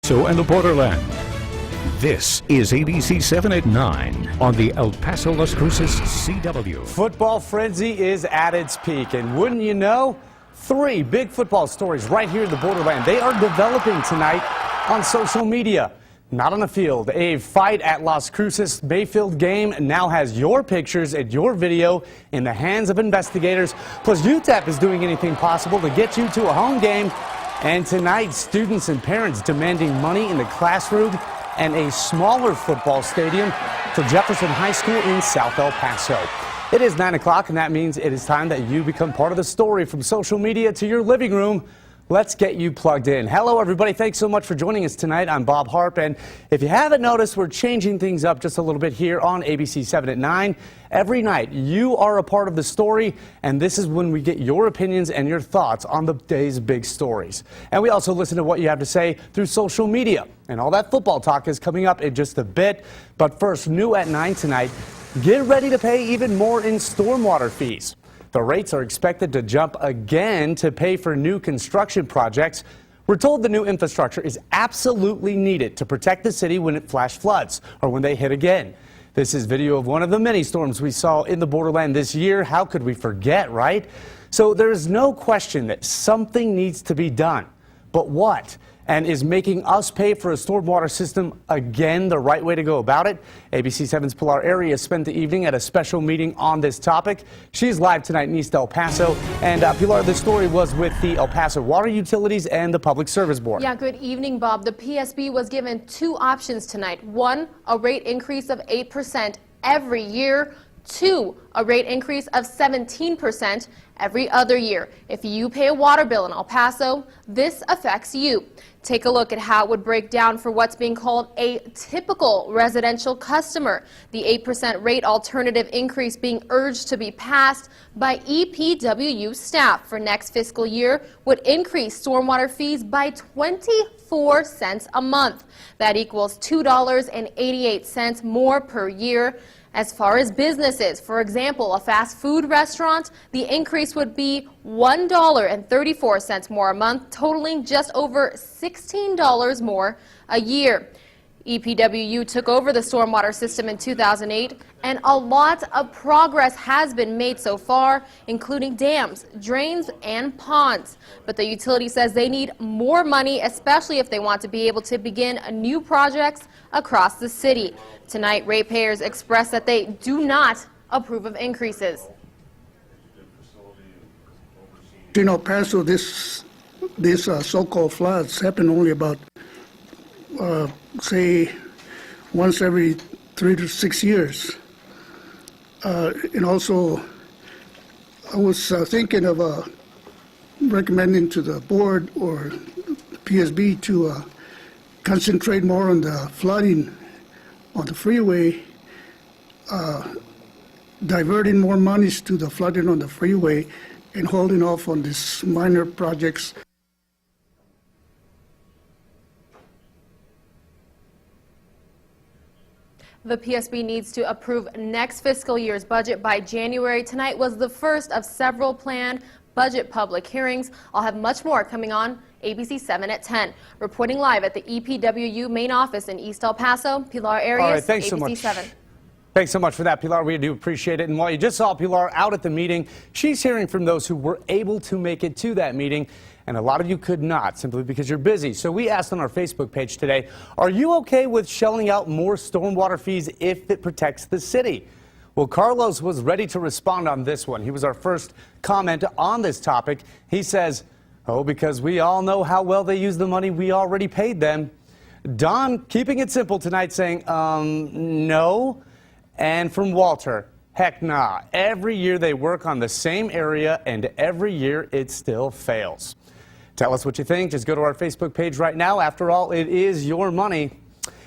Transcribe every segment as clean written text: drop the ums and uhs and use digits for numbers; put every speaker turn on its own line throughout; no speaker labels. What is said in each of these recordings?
And the borderland. This is ABC-7 at 9 on the El Paso Las Cruces CW.
Football frenzy is at its peak, and wouldn't you know, 3 big football stories right here in the borderland. They are developing tonight on social media. Not on the field. A fight at Las Cruces Mayfield game now has your pictures and your video in the hands of investigators. Plus, UTEP is doing anything possible to get you to a home game. And tonight, students and parents demanding money in the classroom and a smaller football stadium for Jefferson High School in South El Paso. It is 9 o'clock, and that means it is time that you become part of the story from social media to your living room. Let's get you plugged in. Hello, everybody. Thanks so much for joining us tonight. I'm Bob Harp, and if you haven't noticed, we're changing things up just a little bit here on ABC-7 at 9. Every night, you are a part of the story, and this is when we get your opinions and your thoughts on the day's big stories. And we also listen to what you have to say through social media. And all that football talk is coming up in just a bit. But first, new at 9 tonight, get ready to pay even more in stormwater fees. The rates are expected to jump again to pay for new construction projects. We're told the new infrastructure is absolutely needed to protect the city when it flash floods or when they hit again. This is video of one of the many storms we saw in the borderland this year. How could we forget, right? So there's no question that something needs to be done. But what? And is making us pay for a stormwater system again the right way to go about it? ABC-7's Pilar Arias spent the evening at a special meeting on this topic. She's live tonight in East El Paso. And Pilar, the story was with the El Paso Water Utilities and the Public Service Board.
Yeah, good evening, Bob. The PSB was given 2 options tonight. 1, a rate increase of 8% every year. 2, a rate increase of 17% every other year. If you pay a water bill in El Paso, this affects you. Take a look at how it would break down for what's being called a typical residential customer. The 8% rate alternative increase being urged to be passed by EPWU staff for next fiscal year would increase stormwater fees by 24 cents a month. That equals $2.88 more per year. As far as businesses, for example, a fast food restaurant, the increase would be $1.34 more a month, totaling just over $16 more a year. EPWU took over the stormwater system in 2008, and a lot of progress has been made so far, including dams, drains, and ponds. But the utility says they need more money, especially if they want to be able to begin new projects across the city. Tonight, ratepayers expressed that they do not approve of increases.
In El Paso, this so-called floods happen only about say once every 3 to 6 years. And also, I was thinking of recommending to the board or PSB to concentrate more on the flooding on the freeway, diverting more monies to the flooding on the freeway and holding off on these minor projects.
The PSB needs to approve next fiscal year's budget by January. Tonight was the first of several planned budget public hearings. I'll have much more coming on ABC-7 at 10. Reporting live at the EPWU main office in East El Paso, Pilar Arias,
All right, thanks so
ABC-7.
much. Thanks so much for that, Pilar. We do appreciate it. And while you just saw Pilar out at the meeting, she's hearing from those who were able to make it to that meeting. And a lot of you could not, simply because you're busy. So we asked on our Facebook page today, are you okay with shelling out more stormwater fees if it protects the city? Well, Carlos was ready to respond on this one. He was our first comment on this topic. He says, oh, because we all know how well they use the money we already paid them. Don, keeping it simple tonight, saying, no. And from Walter, heck nah. Every year they work on the same area, and every year it still fails. Tell us what you think. Just go to our Facebook page right now. After all, it is your money.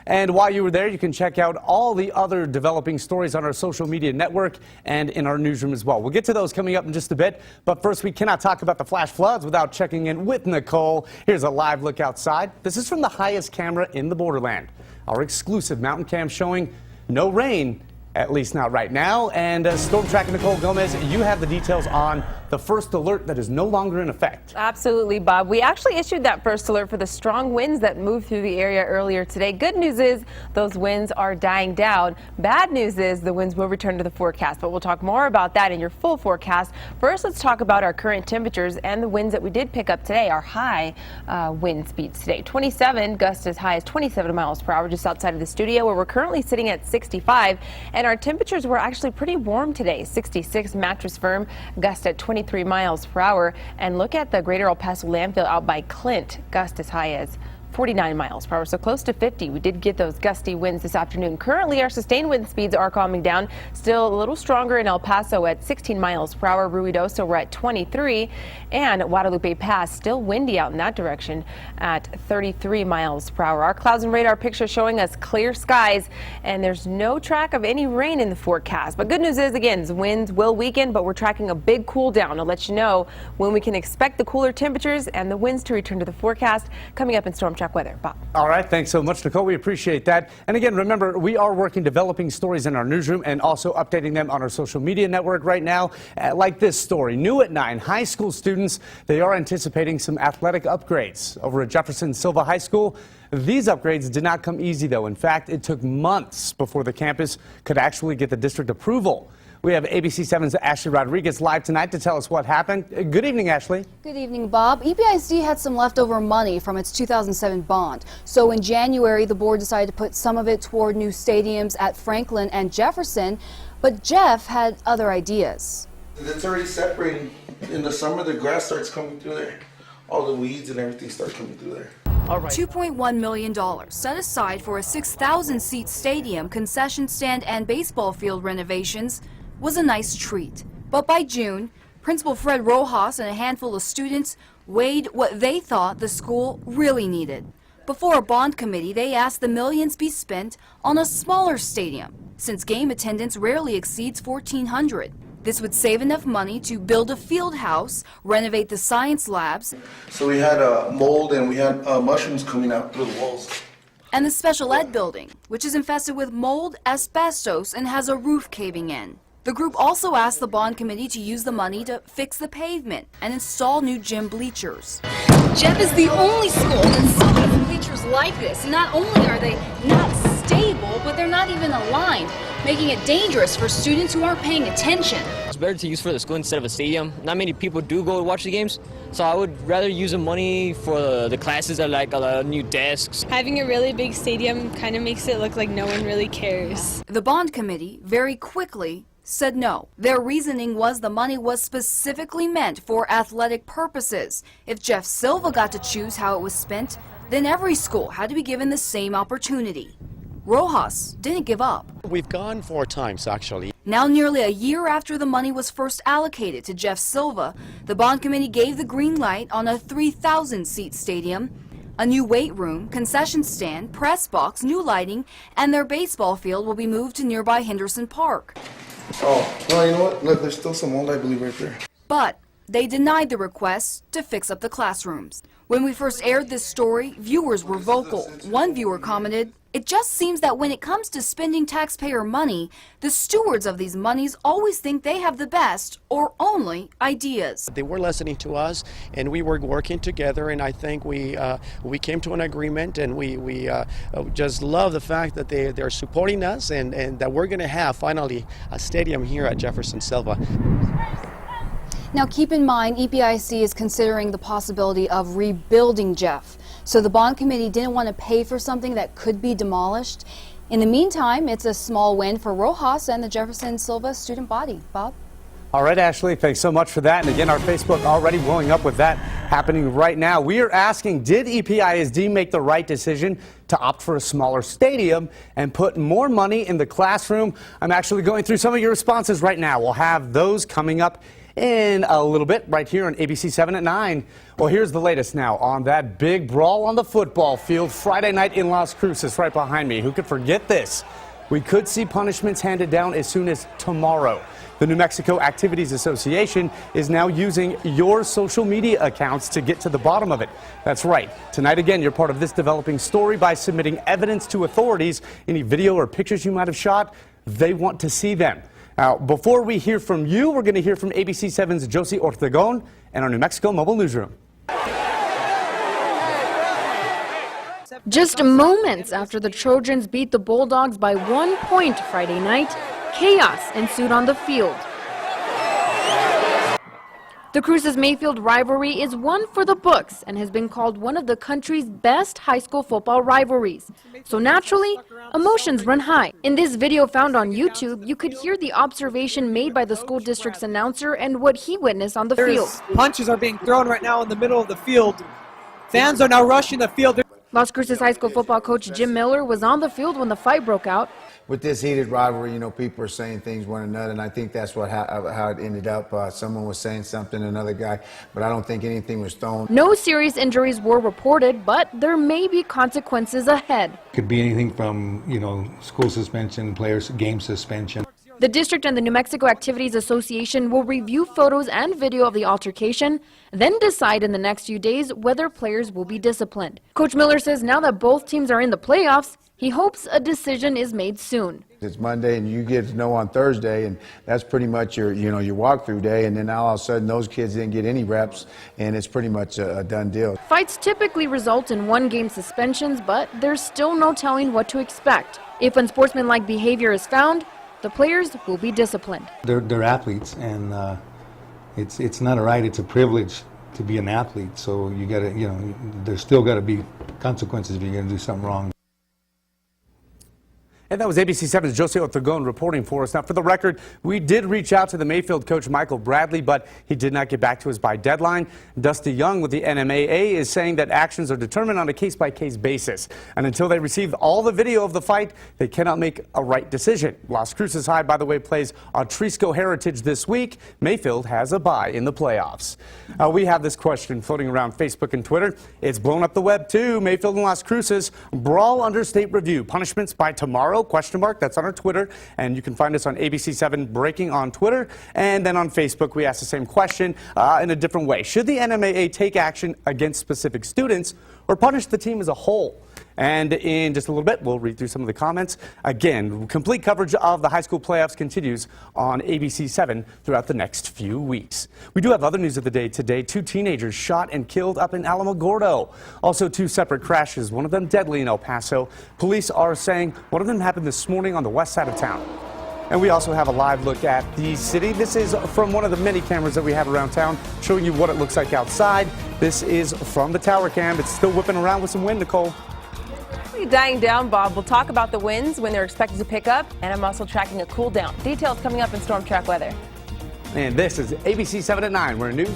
And while you were there, you can check out all the other developing stories on our social media network and in our newsroom as well. We'll get to those coming up in just a bit. But first, we cannot talk about the flash floods without checking in with Nichole. Here's a live look outside. This is from the highest camera in the borderland. Our exclusive mountain cam showing no rain, at least not right now. And Storm Tracker Nichole Gomez, you have the details on the first alert that is no longer in effect.
Absolutely, Bob. We actually issued that first alert for the strong winds that moved through the area earlier today. Good news is those winds are dying down. Bad news is the winds will return to the forecast, but we'll talk more about that in your full forecast. First, let's talk about our current temperatures and the winds that we did pick up today. Our high wind speeds today, 27, gusts as high as 27 miles per hour just outside of the studio, where we're currently sitting at 65, and our temperatures were actually pretty warm today. 66 mattress firm, gust at 23 miles per hour. And look at the Greater El Paso landfill out by Clint, gust as high as 49 miles per hour, so close to 50. We did get those gusty winds this afternoon. Currently, our sustained wind speeds are calming down. Still a little stronger in El Paso at 16 miles per hour. Ruidoso, we're at 23. And Guadalupe Pass, still windy out in that direction at 33 miles per hour. Our clouds and radar picture showing us clear skies, and there's no track of any rain in the forecast. But good news is, again, the winds will weaken, but we're tracking a big cool down. I'll let you know when we can expect the cooler temperatures and the winds to return to the forecast coming up in Storm Track weather. Bob.
All right, thanks so much, Nichole. We appreciate that. And again, remember, we are working developing stories in our newsroom and also updating them on our social media network right now. Like this story, new at 9, high school students, they are anticipating some athletic upgrades over at Jefferson Silva High School. These upgrades did not come easy, though. In fact, it took months before the campus could actually get the district approval. We have ABC-7's Ashley Rodriguez live tonight to tell us what happened. Good evening, Ashley.
Good evening, Bob. EPIC had some leftover money from its 2007 bond. So in January, the board decided to put some of it toward new stadiums at Franklin and Jefferson. But Jeff had other ideas.
It's already separating. In the summer, the grass starts coming through there. All the weeds and everything start coming through there.
All right. $2.1 million set aside for a 6,000-seat stadium, concession stand, and baseball field renovations was a nice treat. But by June, Principal Fred Rojas and a handful of students weighed what they thought the school really needed. Before a bond committee, they asked the millions be spent on a smaller stadium, since game attendance rarely exceeds 1,400. This would save enough money to build a field house, renovate the science labs.
So we had mold and we had mushrooms coming out through the walls.
And the special ed building, which is infested with mold, asbestos, and has a roof caving in. The group also asked the bond committee to use the money to fix the pavement and install new gym bleachers. Jeff is the only school that still has bleachers like this. Not only are they not stable, but they're not even aligned, making it dangerous for students who aren't paying attention.
It's better to use for the school instead of a stadium. Not many people do go to watch the games, so I would rather use the money for the classes that like a lot of new desks.
Having a really big stadium kind of makes it look like no one really cares.
The bond committee very quickly said no. Their reasoning was the money was specifically meant for athletic purposes. If Jeff Silva got to choose how it was spent, then every school had to be given the same opportunity. Rojas didn't give up.
We've gone 4 times, actually.
Now, nearly a year after the money was first allocated to Jeff Silva, the bond committee gave the green light on a 3,000-seat stadium, a new weight room, concession stand, press box, new lighting, and their baseball field will be moved to nearby Henderson Park.
Oh, no, you know what? Look, there's still some mold, I believe, right there.
But they denied the request to fix up the classrooms. When we first aired this story, viewers were vocal. One viewer commented, "It just seems that when it comes to spending taxpayer money, the stewards of these monies always think they have the best or only ideas."
They were listening to us, and we were working together, and I think we came to an agreement, and we just love the fact that they're supporting us, and that we're going to have finally a stadium here at Jefferson Silva.
Now keep in mind, EPIC is considering the possibility of rebuilding Jeff. So the bond committee didn't want to pay for something that could be demolished. In the meantime, it's a small win for Rojas and the Jefferson Silva student body. Bob?
All right, Ashley, thanks so much for that. And again, our Facebook already blowing up with that happening right now. We are asking, did EPISD make the right decision to opt for a smaller stadium and put more money in the classroom? I'm actually going through some of your responses right now. We'll have those coming up in a little bit right here on ABC-7 at 9. Well, here's the latest now on that big brawl on the football field Friday night in Las Cruces right behind me. Who could forget this? We could see punishments handed down as soon as tomorrow. The New Mexico Activities Association is now using your social media accounts to get to the bottom of it. That's right. Tonight, again, you're part of this developing story by submitting evidence to authorities. Any video or pictures you might have shot, they want to see them. Now, before we hear from you, we're going to hear from ABC-7's Josie Ortegon and our New Mexico Mobile Newsroom.
Just moments after the Trojans beat the Bulldogs by 1 point Friday night, chaos ensued on the field. The Cruces-Mayfield rivalry is one for the books and has been called one of the country's best high school football rivalries. So naturally, emotions run high. In this video found on YouTube, you could hear the observation made by the school district's announcer and what he witnessed on the field.
Punches are being thrown right now in the middle of the field. Fans are now rushing the field.
Las Cruces High School football coach Jim Miller was on the field when the fight broke out.
With this heated rivalry, you know, people are saying things one another, and I think that's how it ended up. Someone was saying something to another guy, but I don't think anything was thrown.
No serious injuries were reported, but there may be consequences ahead.
Could be anything from, you know, school suspension, players, game suspension.
The district and the New Mexico Activities Association will review photos and video of the altercation, then decide in the next few days whether players will be disciplined. Coach Miller says now that both teams are in the playoffs, he hopes a decision is made soon.
It's Monday and you get to know on Thursday, and that's pretty much your walkthrough day, and then now all of a sudden those kids didn't get any reps, and it's pretty much a done deal.
Fights typically result in one-game suspensions, but there's still no telling what to expect. If unsportsmanlike behavior is found, the players will be disciplined.
They're athletes, and it's not a right, it's a privilege to be an athlete. So you got to, you know, there's still got to be consequences if you're going to do something wrong.
And that was ABC-7's Josie Ortegon reporting for us. Now, for the record, we did reach out to the Mayfield coach, Michael Bradley, but he did not get back to us by deadline. Dusty Young with the NMAA is saying that actions are determined on a case-by-case basis. And until they receive all the video of the fight, they cannot make a right decision. Las Cruces High, by the way, plays Atrisco Heritage this week. Mayfield has a bye in the playoffs. We have this question floating around Facebook and Twitter. It's blown up the web, too. Mayfield and Las Cruces brawl under state review. Punishments by tomorrow? Question mark. That's on our Twitter, and you can find us on ABC7 Breaking on Twitter, and then on Facebook we ask the same question in a different way. Should the NMAA take action against specific students or punish the team as a whole? And in just a little bit, we'll read through some of the comments. Again, complete coverage of the high school playoffs continues on ABC7 throughout the next few weeks. We do have other news of the day today. 2 teenagers shot and killed up in Alamogordo. Also 2 separate crashes, one of them deadly in El Paso. Police are saying one of them happened this morning on the west side of town. And we also have a live look at the city. This is from one of the many cameras that we have around town, showing you what it looks like outside. This is from the tower cam. It's still whipping around with some wind, Nicole.
Dying down, Bob. We'll talk about the winds when they're expected to pick up, and I'm also tracking a cool down. Details coming up in Storm Track weather.
And this is ABC 7 at 9, where news